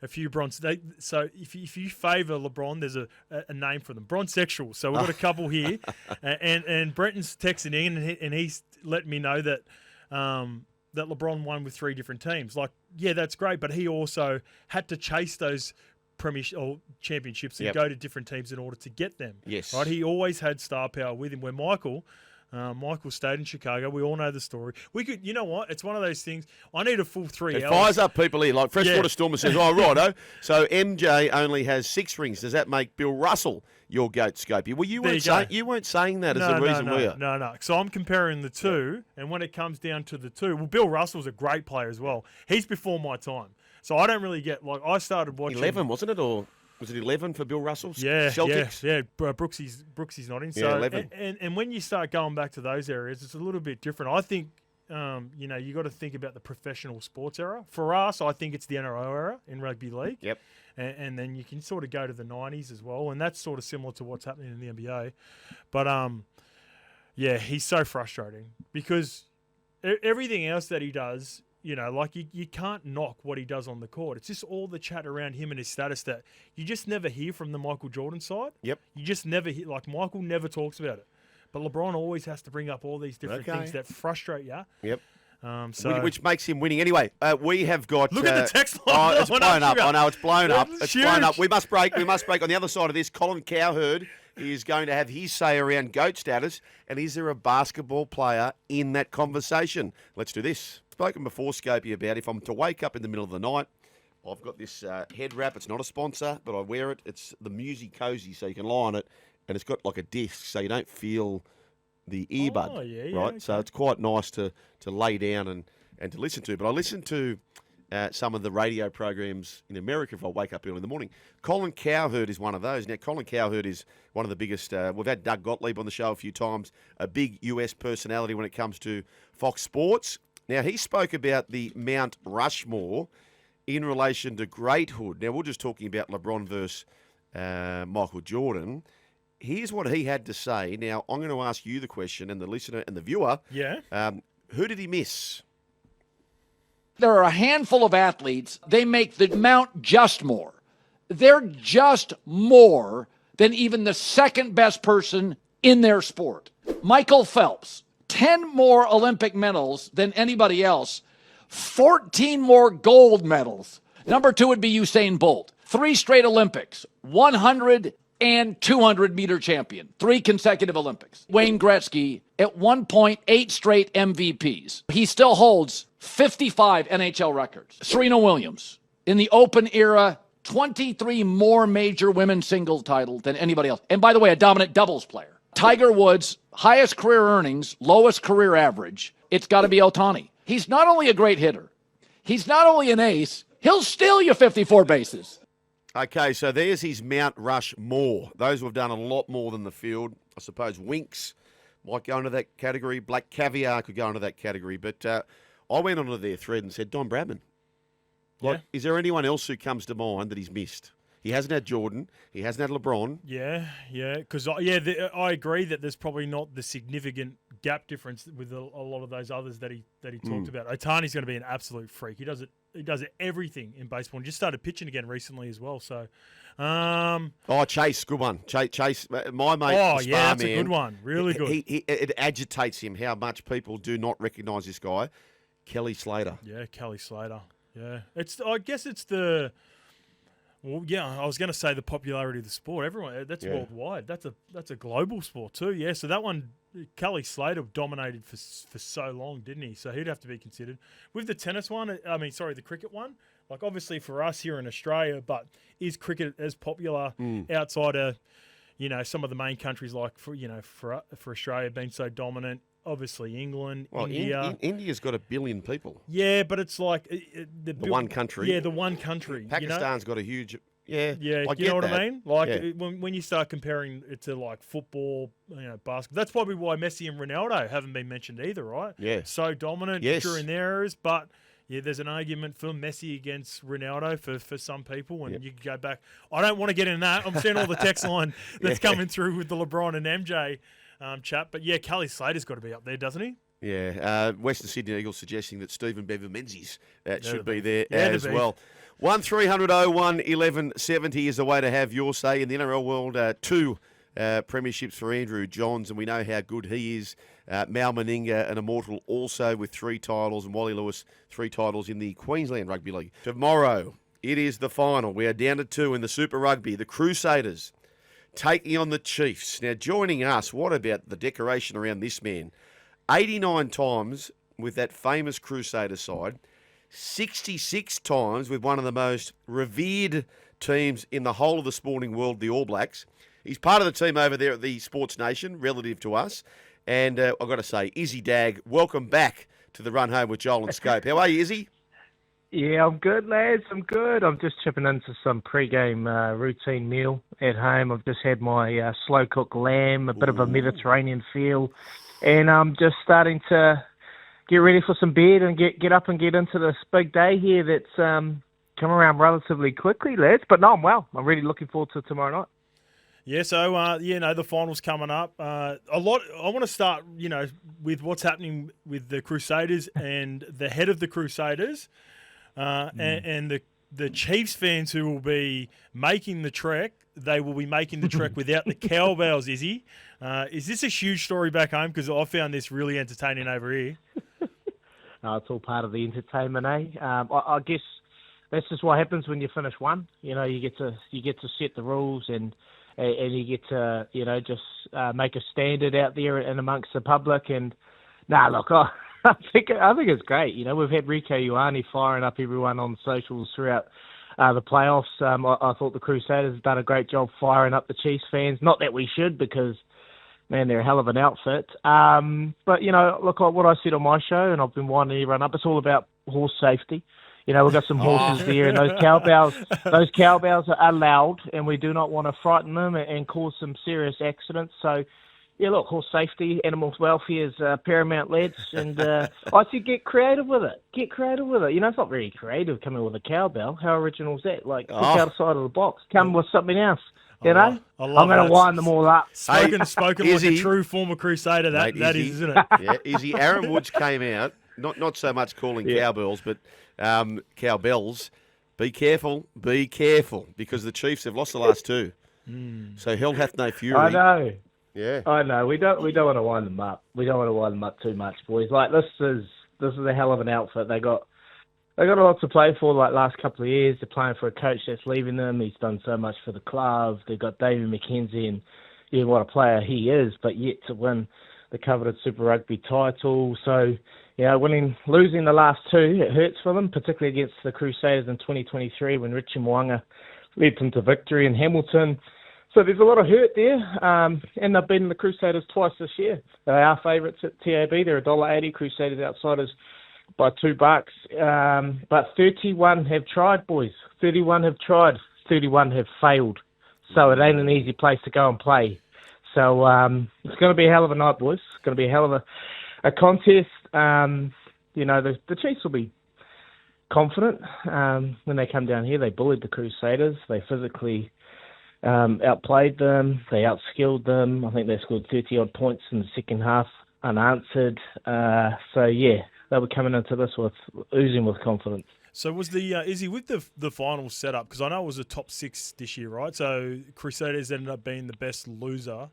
few Bron. So if you favour LeBron, there's a name for them, Bronsexual. So we've got a couple here, and Brenton's texting in, and he's letting me know that that LeBron won with 3 different teams. Like, yeah, that's great, but he also had to chase those championships and go to different teams in order to get them. Yes. Right. He always had star power with him. Where Michael stayed in Chicago. We all know the story. We could, you know what? It's one of those things. I need a full 3 hours. It fires up people here. Like Freshwater Stormer says, oh, righto. So MJ only has 6 rings. Does that make Bill Russell your GOAT, Scopey? Well, you weren't saying that as the reason, were you? No. So I'm comparing the two, and when it comes down to the two, well, Bill Russell's a great player as well. He's before my time. So I don't really get, like, I started watching... 11, wasn't it? Or was it 11 for Bill Russell? Yeah, Celtics? yeah. Brooksy's not in. So, Yeah, 11. And when you start going back to those areas, it's a little bit different. I think, you got to think about the professional sports era. For us, I think it's the NRL era in rugby league. Yep. And then you can sort of go to the 90s as well, and that's sort of similar to what's happening in the NBA. But, he's so frustrating because everything else that he does... like you can't knock what he does on the court. It's just all the chat around him and his status that you just never hear from the Michael Jordan side. Yep. You just never hear, like, Michael never talks about it. But LeBron always has to bring up all these different things that frustrate you. Yep. So Which makes him winning. Anyway, we have got... look at the text line. Oh, it's blown up. I know, it's blown up. It's huge. blown up. We must break. On the other side of this, Colin Cowherd is going to have his say around GOAT status. And is there a basketball player in that conversation? Let's do this. Spoken before, Scopey, about if I'm to wake up in the middle of the night, I've got this head wrap. It's not a sponsor, but I wear it. It's the Musi Cozy, so you can lie on it. And it's got like a disc, so you don't feel the earbud. Oh, yeah, right? okay. So it's quite nice to lay down and to listen to. But I listen to some of the radio programs in America if I wake up early in the morning. Colin Cowherd is one of those. Now, Colin Cowherd is one of the biggest. We've had Doug Gottlieb on the show a few times, a big US personality when it comes to Fox Sports. Now, he spoke about the Mount Rushmore in relation to greathood. Now, we're just talking about LeBron versus Michael Jordan. Here's what he had to say. Now, I'm going to ask you the question, and the listener and the viewer. Yeah. Who did he miss? There are a handful of athletes, they make the Mount just more. They're just more than even the second best person in their sport. Michael Phelps, 10 more Olympic medals than anybody else, 14 more gold medals. Number 2 would be Usain Bolt, 3 straight Olympics, 100 and 200 meter champion, 3 consecutive Olympics. Wayne Gretzky, at one point, 8 straight MVPs. He still holds 55 NHL records. Serena Williams, in the Open era, 23 more major women's singles titles than anybody else. And by the way, a dominant doubles player. Tiger Woods, highest career earnings, lowest career average. It's got to be Ohtani. He's not only a great hitter, he's not only an ace, he'll steal you 54 bases. Okay, so there's his Mount Rushmore. Those who have done a lot more than the field. I suppose Winks might go into that category. Black Caviar could go into that category. But I went onto their thread and said, Don Bradman. Is there anyone else who comes to mind that he's missed? He hasn't had Jordan. He hasn't had LeBron. Yeah. Because, I agree that there's probably not the significant gap difference with a lot of those others that he talked about. Otani's going to be an absolute freak. He does everything in baseball and just started pitching again recently as well. So, Chase, good one. Chase, my mate. That's a good one. Really good. It agitates him how much people do not recognise this guy, Kelly Slater. Yeah, Kelly Slater. Yeah, I guess it's the. Well, yeah, I was going to say the popularity of the sport. Everyone, that's worldwide. That's a global sport too. Yeah, so that one, Kelly Slater dominated for so long, didn't he? So he'd have to be considered. With the tennis one, the cricket one. Like obviously for us here in Australia, but is cricket as popular outside of, some of the main countries like for Australia being so dominant? Obviously, England, India. India's got 1 billion people. Yeah, but it's like the one country. Yeah, the one country. Pakistan's got a huge. Yeah, you know what I mean? Like when you start comparing it to like football, basketball. That's probably why Messi and Ronaldo haven't been mentioned either, right? Yeah, so dominant during their eras, but. Yeah, there's an argument for Messi against Ronaldo for some people, and you can go back. I don't want to get in that. I'm seeing all the text line that's coming through with the LeBron and MJ chat. But, yeah, Kelly Slater's got to be up there, doesn't he? Yeah. Western Sydney Eagles suggesting that Stephen Bevan Menzies should be there as well. 1300-01-1170 is the way to have your say in the NRL world. 2 premierships for Andrew Johns, and we know how good he is. Mal Meninga, an immortal, also with 3 titles, and Wally Lewis, 3 titles in the Queensland Rugby League. Tomorrow, it is the final. We are down to 2 in the Super Rugby. The Crusaders taking on the Chiefs. Now, joining us, what about the decoration around this man? 89 times with that famous Crusader side, 66 times with one of the most revered teams in the whole of the sporting world, the All Blacks. He's part of the team over there at the Sports Nation, relative to us. And I've got to say, Izzy Dagg, welcome back to the Run Home with Joel and Scope. How are you, Izzy? Yeah, I'm good, lads. I'm good. I'm just chipping into some pre-game routine meal at home. I've just had my slow-cooked lamb, a bit of a Mediterranean feel. And I'm just starting to get ready for some bed and get up and get into this big day here that's come around relatively quickly, lads. But no, I'm well. I'm really looking forward to tomorrow night. Yeah, so, the final's coming up. I want to start, with what's happening with the Crusaders and the head of the Crusaders and the Chiefs fans who will be making the trek. They will be making the trek without the cowbells, Izzy. Is this a huge story back home? Because I found this really entertaining over here. It's all part of the entertainment, eh? I guess that's just what happens when you finish one. You get to set the rules and you get to, just make a standard out there and amongst the public. And look, I think it's great. We've had Rico Ioane firing up everyone on socials throughout the playoffs. I thought the Crusaders have done a great job firing up the Chiefs fans. Not that we should, because man, they're a hell of an outfit. But look, what I said on my show, and I've been winding everyone up. It's all about horse safety. We've got some horses there, and those cowbells are loud, and we do not want to frighten them and cause some serious accidents. So, look, horse safety, animal welfare is paramount, lads, and I said get creative with it. It's not very creative coming with a cowbell. How original is that? Like, look outside of the box. Come with something else. I'm going to wind them all up. Spoken like a true former Crusader, that is, isn't it? Yeah, Izzy, Aaron Woods came out, not so much calling cowbells, but cowbells. Be careful, because the Chiefs have lost the last 2. So hell hath no fury. I know. Yeah. I know. We don't want to wind them up. We don't want to wind them up too much, boys. Like, this is a hell of an outfit. They got a lot to play for. Like, last couple of years, they're playing for a coach that's leaving them. He's done so much for the club. They've got David McKenzie, and what a player he is, but yet to win the coveted Super Rugby title. So, losing the last 2, it hurts for them, particularly against the Crusaders in 2023 when Richie Mo'unga led them to victory in Hamilton. So there's a lot of hurt there, and they've beaten the Crusaders twice this year. They are favourites at TAB. They're $1.80. Crusaders outsiders by $2. But 31 have tried, boys. 31 have tried 31 have failed. So it ain't an easy place to go and play. So it's going to be a hell of a night, boys. It's going to be a hell of a contest. The Chiefs will be confident when they come down here. They bullied the Crusaders. They physically outplayed them. They outskilled them. I think they scored 30-odd points in the second half unanswered. They were coming into this oozing with confidence. So was the Izzy with the final setup, because I know it was a top 6 this year, right? So Crusaders ended up being the best loser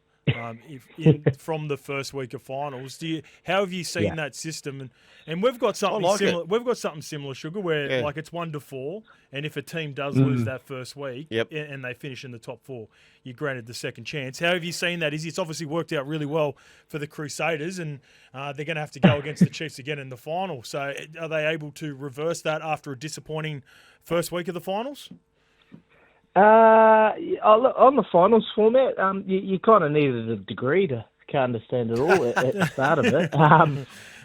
from the first week of finals. How have you seen that system? And we've got something similar. We've got something similar, Sugar, where like it's 1-4, and if a team does lose that first week and they finish in the top 4, you're granted the second chance. How have you seen that? It's obviously worked out really well for the Crusaders, and they're going to have to go against the Chiefs again in the final. So are they able to reverse that after a disappointing first week of the finals? On the finals format, you kind of needed a degree to understand it all at the start of it.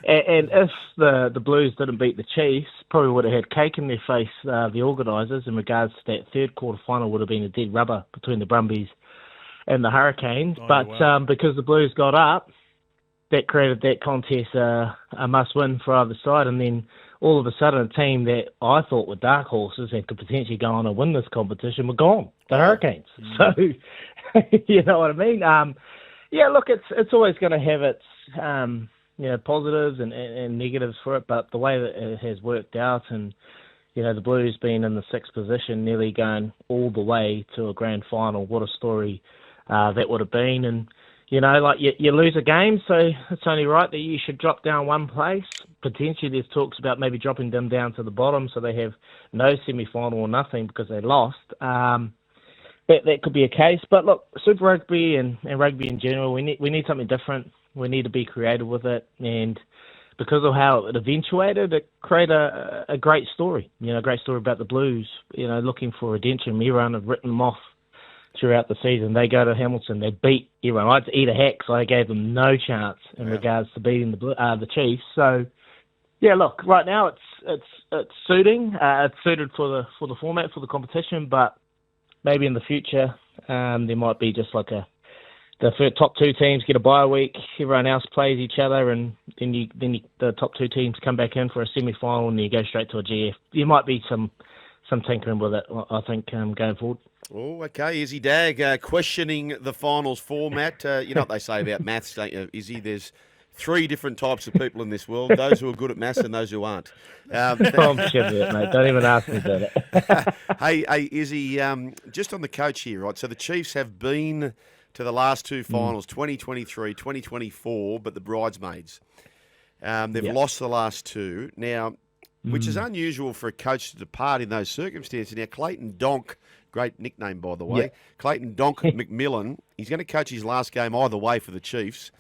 And if the Blues didn't beat the Chiefs, probably would have had cake in their face, the organisers, in regards to that third quarter final would have been a dead rubber between the Brumbies and the Hurricanes. Because the Blues got up, that created that contest a must-win for either side, and then all of a sudden a team that I thought were dark horses and could potentially go on and win this competition were gone, the Hurricanes. So, you know what I mean? Look, it's always going to have its positives and negatives for it, but the way that it has worked out, and the Blues being in the 6th position, nearly going all the way to a grand final, what a story that would have been. And you lose a game, so it's only right that you should drop down one place. Potentially there's talks about maybe dropping them down to the bottom so they have no semi-final or nothing because they lost. That could be a case. But look, Super Rugby and rugby in general, we need something different. We need to be creative with it. And because of how it eventuated, it created a great story. A great story about the Blues, looking for redemption. Everyone had written them off throughout the season. They go to Hamilton, they beat everyone. I had to eat a hack, so I gave them no chance in regards to beating the Chiefs. So, look, right now it's suiting. It's suited for the format, for the competition, but maybe in the future there might be just like the top 2 teams get a bye week, everyone else plays each other, and then the top 2 teams come back in for a semi-final, and you go straight to a GF. There might be some tinkering with it, I think, going forward. Oh, okay. Izzy Dagg questioning the finals format. You know what they say about maths, don't you, Izzy? There's 3 different types of people in this world, those who are good at maths and those who aren't. I'm sure of it, mate. Don't even ask me about it. Hey, Izzy, just on the coach here, right? So the Chiefs have been to the last 2 finals, 2023, 2024, but the bridesmaids. They've lost the last 2. Now, which is unusual for a coach to depart in those circumstances. Now, Clayton Donk, great nickname, by the way, Clayton Donk McMillan, he's going to coach his last game either way for the Chiefs.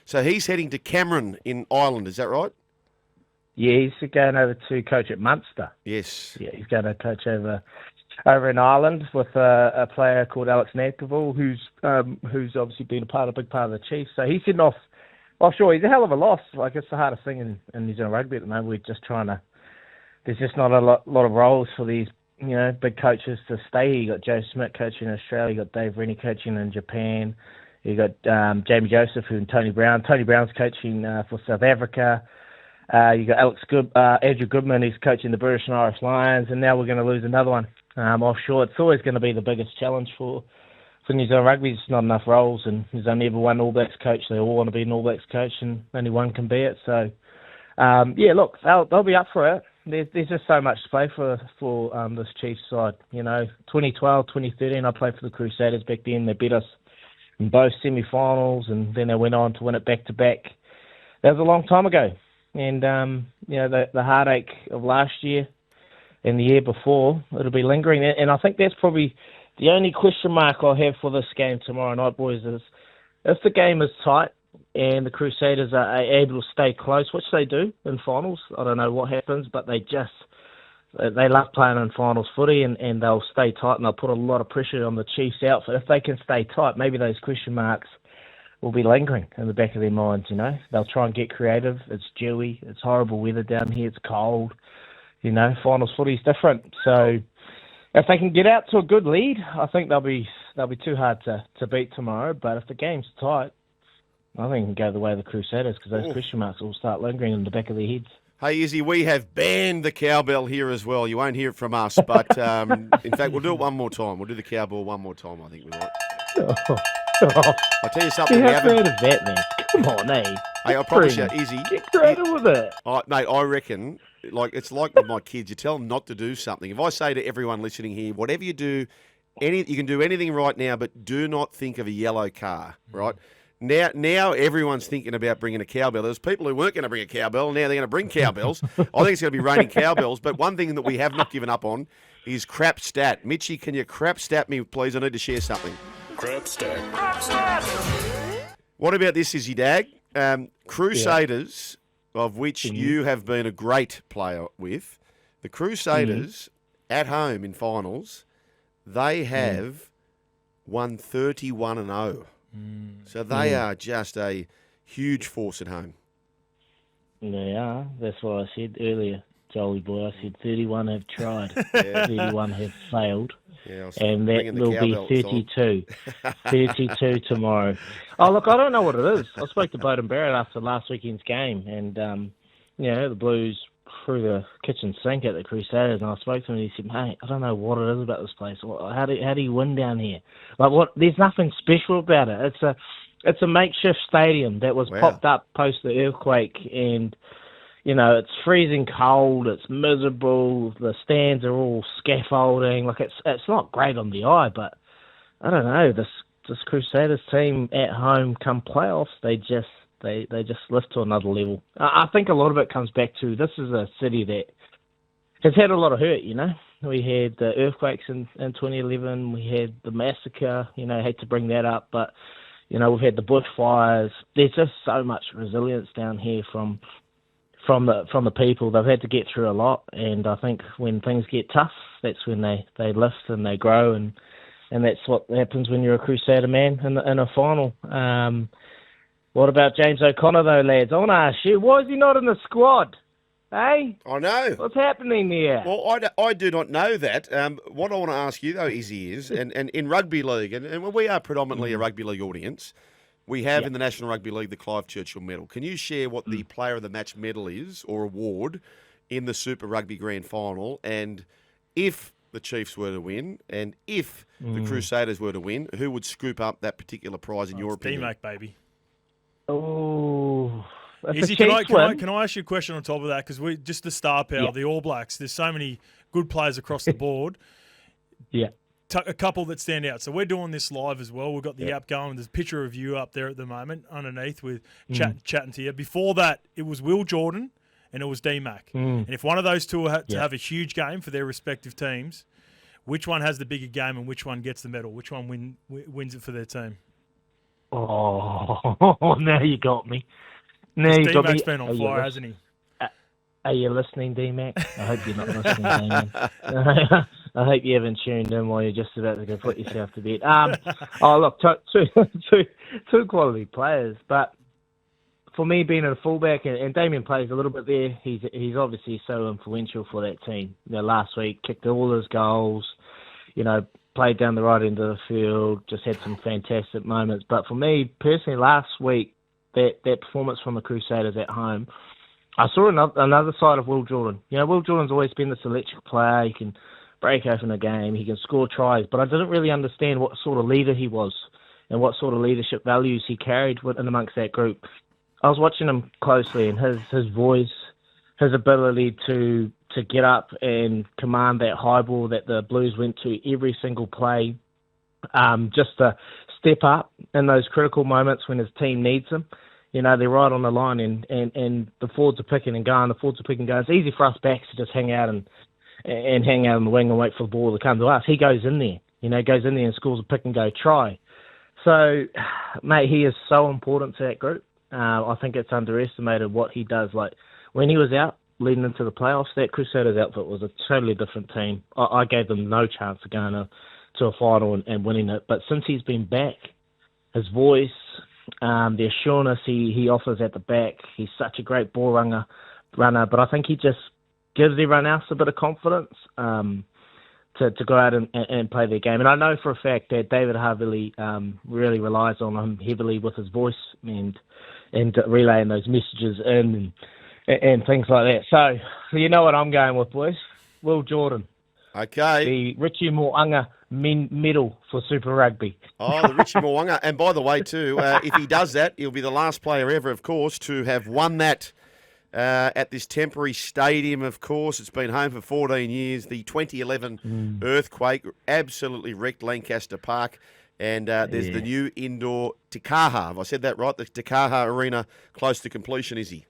So he's heading to Cameron in Ireland, is that right? Yeah, he's going over to coach at Munster. Yes. Yeah, he's going to coach over in Ireland with a player called Alex Nadkaville, who's obviously been a big part of the Chiefs. So he's heading offshore. He's a hell of a loss. Like, it's the hardest thing in New Zealand rugby at the moment. We're just trying to. There's just not a lot of roles for these big coaches to stay here. You got Joe Smith coaching in Australia. You got Dave Rennie coaching in Japan. You got Jamie Joseph and Tony Brown. Tony Brown's coaching for South Africa. You got Andrew Goodman. He's coaching the British and Irish Lions. And now we're going to lose another one offshore. It's always going to be the biggest challenge for New Zealand rugby. There's not enough roles, and there's only ever one All Blacks coach. They all want to be an All Blacks coach, and only one can be it. So, look, they'll be up for it. There's just so much to play for this Chiefs side. 2012, 2013, I played for the Crusaders back then. They beat us in both semi-finals, and then they went on to win it back-to-back. That was a long time ago. And, the heartache of last year and the year before, it'll be lingering. And I think that's probably the only question mark I have for this game tomorrow night, boys, is if the game is tight and the Crusaders are able to stay close, which they do in finals. I don't know what happens, but they love playing in finals footy, and they'll stay tight, and they'll put a lot of pressure on the Chiefs outfit. If they can stay tight, maybe those question marks will be lingering in the back of their minds, They'll try and get creative. It's dewy. It's horrible weather down here. It's cold. Finals footy's different. So, if they can get out to a good lead, I think they'll be too hard to beat tomorrow. But if the game's tight, I think it can go the way of the Crusaders, because those question marks will start lingering in the back of their heads. Hey, Izzy, we have banned the cowbell here as well. You won't hear it from us, but in fact, we'll do it one more time. We'll do the cowbell one more time, I think we might. I'll tell you something. How creative is that, man? Come on, eh? Hey, I promise you, Izzy. Get creative with it. Mate, I reckon, it's like with my kids. You tell them not to do something. If I say to everyone listening here, whatever you do, you can do anything right now, but do not think of a yellow car, right? Now everyone's thinking about bringing a cowbell. There's people who weren't going to bring a cowbell, and now they're going to bring cowbells. I think it's going to be raining cowbells. But one thing that we have not given up on is crap stat. Mitchie, can you crap stat me, please? I need to share something. Crap stat. What about this, Izzy Dagg? Crusaders, of which you have been a great player with, the Crusaders at home in finals, they have won 31-0. So they are just a huge force at home. They are. That's what I said earlier, Jolie boy. I said 31 have tried, 31 have failed, and that will be 32. 32 tomorrow. Oh, look, I don't know what it is. I spoke to Bowden Barrett after last weekend's game, and, the Blues threw the kitchen sink at the Crusaders, and I spoke to him, and he said, mate, I don't know what it is about this place. How do you win down here? There's nothing special about it. It's a makeshift stadium that was popped up post the earthquake, and it's freezing cold, it's miserable, the stands are all scaffolding. It's not great on the eye, but I don't know, this Crusaders team at home come playoffs, they just lift to another level. I think a lot of it comes back to, this is a city that has had a lot of hurt, We had the earthquakes in 2011, we had the massacre, I hate to bring that up, but, we've had the bushfires. There's just so much resilience down here from the people. They've had to get through a lot, and I think when things get tough, that's when they lift and they grow, and that's what happens when you're a Crusader man in a final. What about James O'Connor, though, lads? I want to ask you, why is he not in the squad? Hey? I know. What's happening there? Well, I do not know that. What I want to ask you, though, Izzy, is, and in rugby league, and we are predominantly a rugby league audience, we have in the National Rugby League the Clive Churchill Medal. Can you share what the Player of the Match medal is, or award, in the Super Rugby Grand Final? And if the Chiefs were to win, and if the Crusaders were to win, who would scoop up that particular prize in your opinion? D-Mac, baby. Oh, Izzy, can I ask you a question on top of that? Because just the star power, the All Blacks, there's so many good players across the board. A couple that stand out. So we're doing this live as well. We've got the app going. There's a picture of you up there at the moment underneath with chatting to you. Before that, it was Will Jordan and it was D-Mac. And if one of those two had to have a huge game for their respective teams, which one has the bigger game and which one gets the medal? Which one wins it for their team? Oh, now you got me. Now you got me. D-Mac's been on fire, hasn't he? Are you listening, D-Mac? I hope you're not listening, D-Mac. I hope you haven't tuned in while you're just about to go put yourself to bed. Look, two quality players, but for me, being a fullback, and Damien plays a little bit there, he's obviously so influential for that team. Last week, kicked all his goals, played down the right end of the field, just had some fantastic moments. But for me, personally, last week, that performance from the Crusaders at home, I saw another side of Will Jordan. Will Jordan's always been this electric player. He can break open a game. He can score tries. But I didn't really understand what sort of leader he was and what sort of leadership values he carried in amongst that group. I was watching him closely, and his voice, his ability to get up and command that high ball that the Blues went to every single play, just to step up in those critical moments when his team needs him. They're right on the line, and the forwards are picking and going. It's easy for us backs to just hang out and hang out on the wing and wait for the ball to come to us. He goes in there, and scores a pick and go try. So, mate, he is so important to that group. I think it's underestimated what he does. Like, when he was out leading into the playoffs, that Crusaders outfit was a totally different team. I gave them no chance of going to a final and winning it. But since he's been back, his voice, the assurance he offers at the back, he's such a great ball runner. But I think he just gives everyone else a bit of confidence. to go out and play their game. And I know for a fact that David Harvey really relies on him heavily with his voice and relaying those messages in and things like that. So you know what I'm going with, boys. Will Jordan. Okay. The Richie Mo'unga medal for Super Rugby. Oh, the Richie Mo'unga. And by the way, too, if he does that, he'll be the last player ever, of course, to have won that at this temporary stadium, of course. It's been home for 14 years. The 2011 earthquake absolutely wrecked Lancaster Park. And there's the new indoor Tikaha. Have I said that right? The Tikaha Arena close to completion, is he?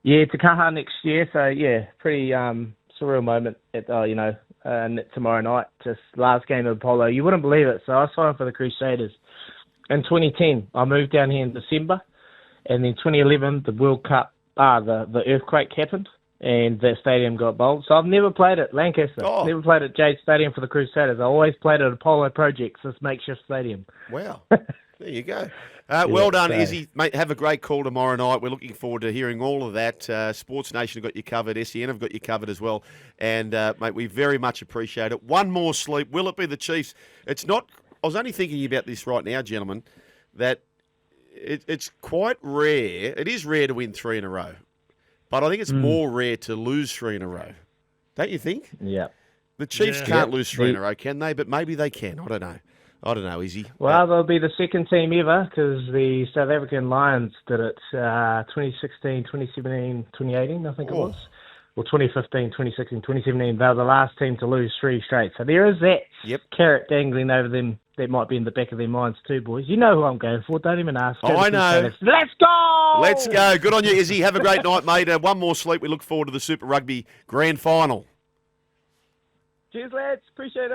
Yeah, Tikaha next year. So, yeah, pretty surreal moment at, tomorrow night. Just last game of Apollo. You wouldn't believe it. So I signed for the Crusaders. In 2010, I moved down here in December. And then 2011, the World Cup, the earthquake happened. And that stadium got bowled. So I've never played at Lancaster. Oh. Never played at Jade Stadium for the Crusaders. I always played at Apollo Projects, this makeshift stadium. Wow. There you go. Well done, Izzy. Mate, have a great call tomorrow night. We're looking forward to hearing all of that. Sports Nation have got you covered. SEN have got you covered as well. And, mate, we very much appreciate it. One more sleep. Will it be the Chiefs? It's not... I was only thinking about this right now, gentlemen, that it's quite rare. It is rare to win 3 in a row. But I think it's more rare to lose 3 in a row. Don't you think? Yeah. The Chiefs can't lose 3 in a row, can they? But maybe they can. I don't know, Izzy. Well, they'll be the second team ever because the South African Lions did it 2016, 2017, 2018, I think it was. Well, 2015, 2016, 2017. They were the last team to lose 3 straight. So there is that carrot dangling over them that might be in the back of their minds too, boys. You know who I'm going for. Don't even ask. I know. Let's go! Let's go. Good on you, Izzy. Have a great night, mate. One more sleep. We look forward to the Super Rugby Grand Final. Cheers, lads. Appreciate it.